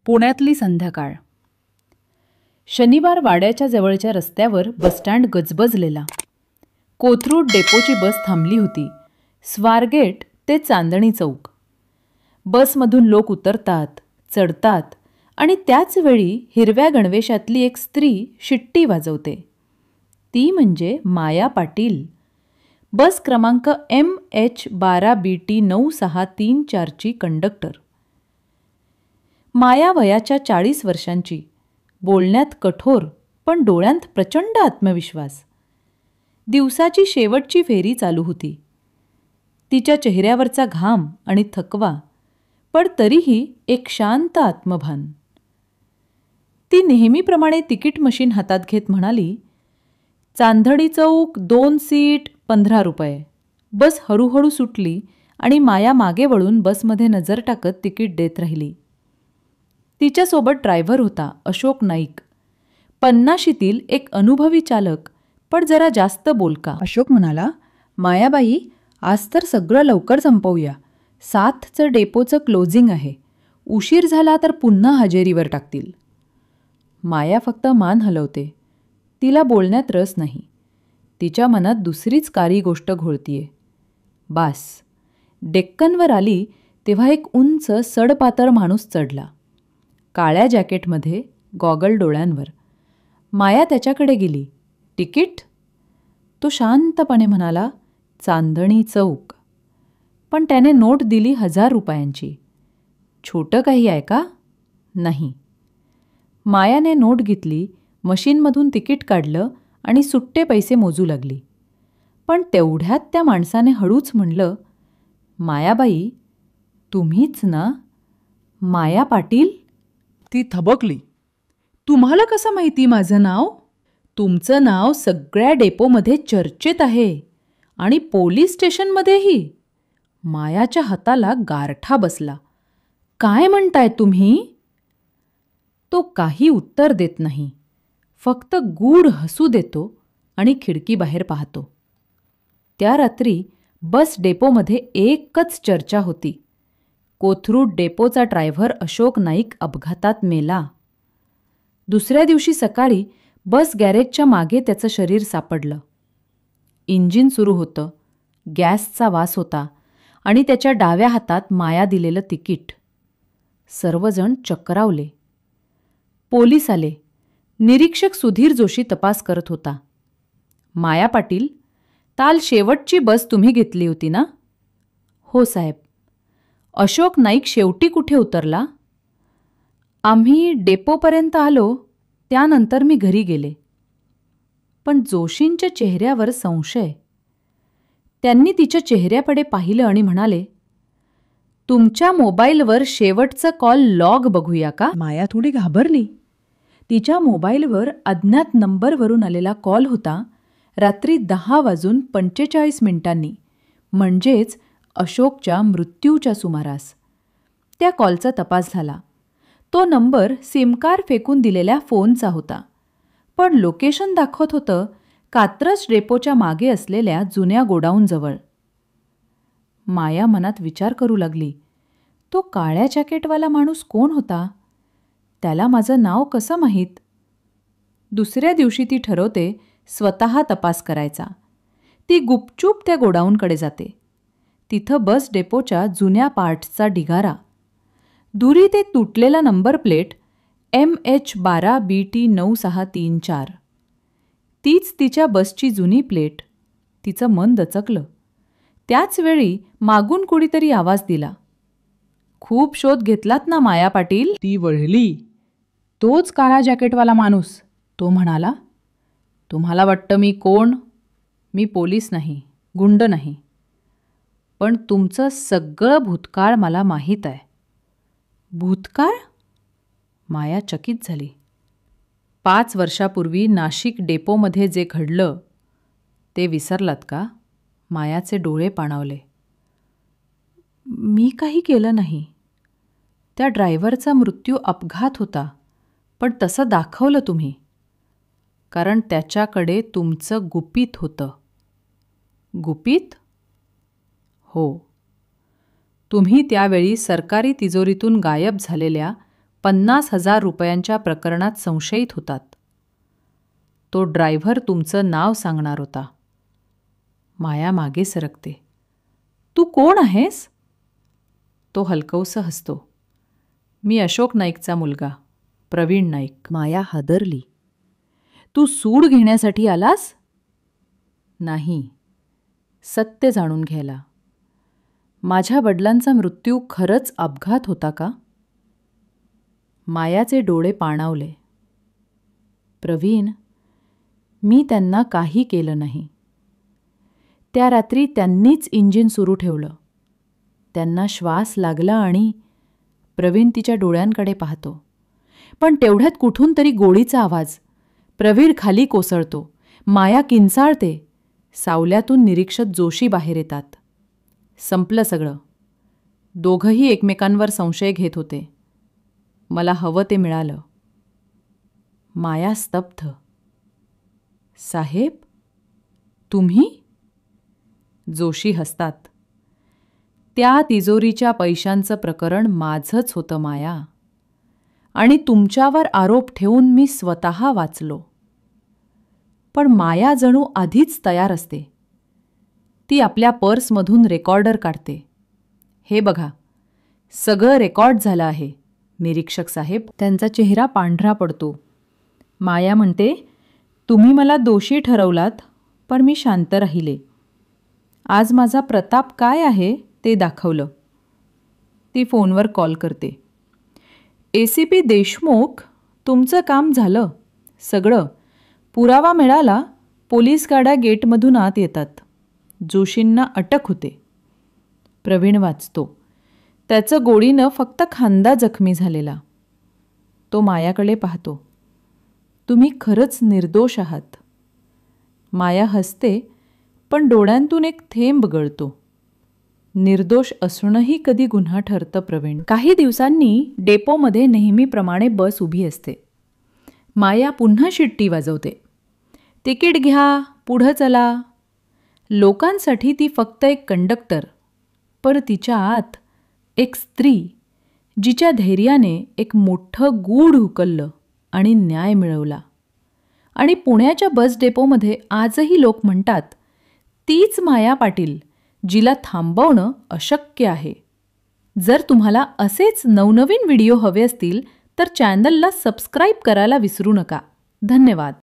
पुण्यातली संध्याकाळ. शनिवार वाड्याच्या जवळच्या रस्त्यावर बसस्टँड गजबजलेला. कोथरूड डेपोची बस थांबली होती. स्वारगेट ते चांदणी चौक. बसमधून लोक उतरतात, चढतात आणि त्याच वेळी हिरव्या गणवेशातली एक स्त्री शिट्टी वाजवते. ती म्हणजे माया पाटील. बस क्रमांक MH12BT 9634ची कंडक्टर. माया वयाच्या 40 वर्षांची, बोलण्यात कठोर पण डोळ्यांत प्रचंड आत्मविश्वास. दिवसाची शेवटची फेरी चालू होती. तिच्या चेहऱ्यावरचा घाम आणि थकवा, पण तरीही एक शांत आत्मभान. ती नेहमीप्रमाणे तिकीट मशीन हातात घेत म्हणाली, चांदणी चौक 2 सीट 15 रुपये. बस हळूहळू सुटली आणि माया मागे वळून बसमध्ये नजर टाकत तिकीट देत राहिली. तिच्यासोबत ड्रायव्हर होता अशोक नाईक, 50शीतील एक अनुभवी चालक, पण जरा जास्त बोलका. अशोक म्हणाला, मायाबाई, आज तर सगळं लवकर संपवूया. 7चं डेपोचं क्लोजिंग आहे. उशीर झाला तर पुन्हा हजेरीवर टाकतील. माया फक्त मान हलवते. तिला बोलण्यात रस नाही. तिच्या मनात दुसरीच कारी गोष्ट घोळतीये. बास. डेक्कनवर आली तेव्हा एक उंच सडपातळ माणूस चढला. काळ्या जॅकेटमध्ये, गॉगल डोळ्यांवर. माया त्याच्याकडे गेली. तिकीट? तो शांतपणे म्हणाला, चांदणी चौक. पण त्याने नोट दिली 1000 रुपयांची. छोटं काही आहे का? नाही. मायाने नोट घेतली, मशीनमधून तिकीट काढलं आणि सुट्टे पैसे मोजू लागली. पण तेवढ्यात त्या माणसाने हळूच म्हणलं, मायाबाई, तुम्हीच ना? माया पाटील? ती थबकली. तुम्हाला कसं माहिती माझं नाव? तुमचं नाव सगळ्या डेपोमध्ये चर्चेत आहे आणि पोलीस स्टेशनमध्येही. मायाच्या हाताला गारठा बसला. काय म्हणताय तुम्ही? तो काही उत्तर देत नाही. फक्त गूढ हसू देतो आणि खिडकीबाहेर पाहतो. त्या रात्री बस डेपोमध्ये एकच चर्चा होती. कोथरूड डेपोचा ड्रायव्हर अशोक नाईक अपघातात मेला. दुसऱ्या दिवशी सकाळी बस गॅरेजच्या मागे त्याचं शरीर सापडलं. इंजिन सुरू होतं, गॅसचा वास होता आणि त्याच्या डाव्या हातात माया दिलेलं तिकीट. सर्वजण चक्रावले. पोलीस आले. निरीक्षक सुधीर जोशी तपास करत होता. माया पाटील, काल शेवटची बस तुम्ही घेतली होती ना? हो साहेब. अशोक नाईक शेवटी कुठे उतरला? आम्ही डेपोपर्यंत आलो, त्यानंतर मी घरी गेले. पण जोशींच्या चेहऱ्यावर संशय. त्यांनी तिच्या चेहऱ्याकडे पाहिलं आणि म्हणाले, तुमच्या मोबाईलवर शेवटचं कॉल लॉग बघूया का? माया थोडी घाबरली. तिच्या मोबाईलवर अज्ञात नंबरवरून आलेला कॉल होता. रात्री 10:45 म्हणजेच अशोकच्या मृत्यूच्या सुमारास. त्या कॉलचा तपास झाला. तो नंबर सिमकार फेकून दिलेल्या फोनचा होता. पण लोकेशन दाखवत होतं कात्रज डेपोच्या मागे असलेल्या जुन्या गोडाऊनजवळ. माया मनात विचार करू लागली, तो काळ्या जॅकेटवाला माणूस कोण होता? त्याला माझं नाव कसं माहीत? दुसऱ्या दिवशी ती ठरवते स्वतः तपास करायचा. ती गुपचूप त्या गोडाऊनकडे जाते. तिथं बस डेपोच्या जुन्या पार्ट्सचा ढिगारा. दुरी ते तुटलेला नंबर प्लेट MH12BT 9634. तीच तिच्या बसची जुनी प्लेट. तिचं मन दचकलं. त्याच वेळी मागून कुणीतरी आवाज दिला, खूप शोध घेतलात ना माया पाटील? ती वळली. तोच काळा जॅकेटवाला माणूस. तो म्हणाला, तुम्हाला वाटतं मी कोण? मी पोलीस नाही, गुंड नाही. पण तुमचं सगळं भूतकाळ मला माहीत आहे. भूतकाळ? माया चकित झाली. 5 वर्षापूर्वी नाशिक डेपोमध्ये जे घडलं ते विसरलात का? मायाचे डोळे पाणावले. मी काही केलं नाही. त्या ड्रायव्हरचा मृत्यू अपघात होता, पण तसं दाखवलं तुम्ही. कारण त्याच्याकडे तुमचं गुपित होतं. गुपित? हो. तुम्ही त्यावेळी सरकारी तिजोरीतून गायब झालेल्या 50,000 रुपयांच्या प्रकरणात संशयित होतात. तो ड्रायव्हर तुमचं नाव सांगणार होता. माया मागे सरकते. तू कोण आहेस? तो हलकवसं हसतो. मी अशोक नाईकचा मुलगा, प्रवीण नाईक. माया हादरली. तू सूड घेण्यासाठी आलास? नाही, सत्य जाणून घ्यायला. माझ्या वडिलांचा मृत्यू खरंच अपघात होता का? मायाचे डोळे पाणावले. प्रवीण, मी त्यांना काही केलं नाही. त्या रात्री त्यांनीच इंजिन सुरू ठेवलं. त्यांना श्वास लागला आणि प्रवीण तिच्या डोळ्यांकडे पाहतो. पण तेवढ्यात कुठून तरी गोळीचा आवाज. प्रवीण खाली कोसळतो. माया किंचाळते. सावल्यातून निरीक्षक जोशी बाहेर येतात. संपलं सगळं. दोघंही एकमेकांवर संशय घेत होते. मला हवं ते मिळालं. माया स्तब्ध. साहेब, तुम्ही? जोशी हसतात. त्या तिजोरीच्या पैशांचं प्रकरण माझंच होतं माया. आणि तुमच्यावर आरोप ठेवून मी स्वतः वाचलो. पण माया जणू आधीच तयार असते. ती आपल्या पर्समधून रेकॉर्डर काढते. हे बघा, सगळं रेकॉर्ड झालं आहे निरीक्षक साहेब. त्यांचा चेहरा पांढरा पडतो. माया म्हणते, तुम्ही मला दोषी ठरवलात, पण मी शांत राहिले. आज माझा प्रताप काय आहे ते दाखवलं. ती फोनवर कॉल करते. ACP देशमुख, तुमचं काम झालं. सगळं पुरावा मिळाला. पोलीस गाड्या गेटमधून आत येतात. जोशींना अटक होते. प्रवीण वाचतो. त्याचं गोळीनं फक्त खांदा जखमी झालेला. तो मायाकडे पाहतो. तुम्ही खरंच निर्दोष आहात. माया हसते, पण डोळ्यांतून एक थेंब गळतो. निर्दोष असणंही कधी गुन्हा ठरतं प्रवीण. काही दिवसांनी डेपोमध्ये नेहमीप्रमाणे बस उभी असते. माया पुन्हा शिट्टी वाजवते. तिकीट घ्या, पुढं चला. लोकांसाठी ती फक्त एक कंडक्टर, पण तिच्या आत एक स्त्री, जिच्या धैर्याने एक मोठं गूढ उकललं आणि न्याय मिळवला. आणि पुण्याच्या बस डेपोमध्ये आजही लोक म्हणतात, तीच माया पाटील, जिला थांबवणं अशक्य आहे. जर तुम्हाला असेच नवनवीन व्हिडिओ हवे असतील तर चॅनलला सबस्क्राईब करायला विसरू नका. धन्यवाद.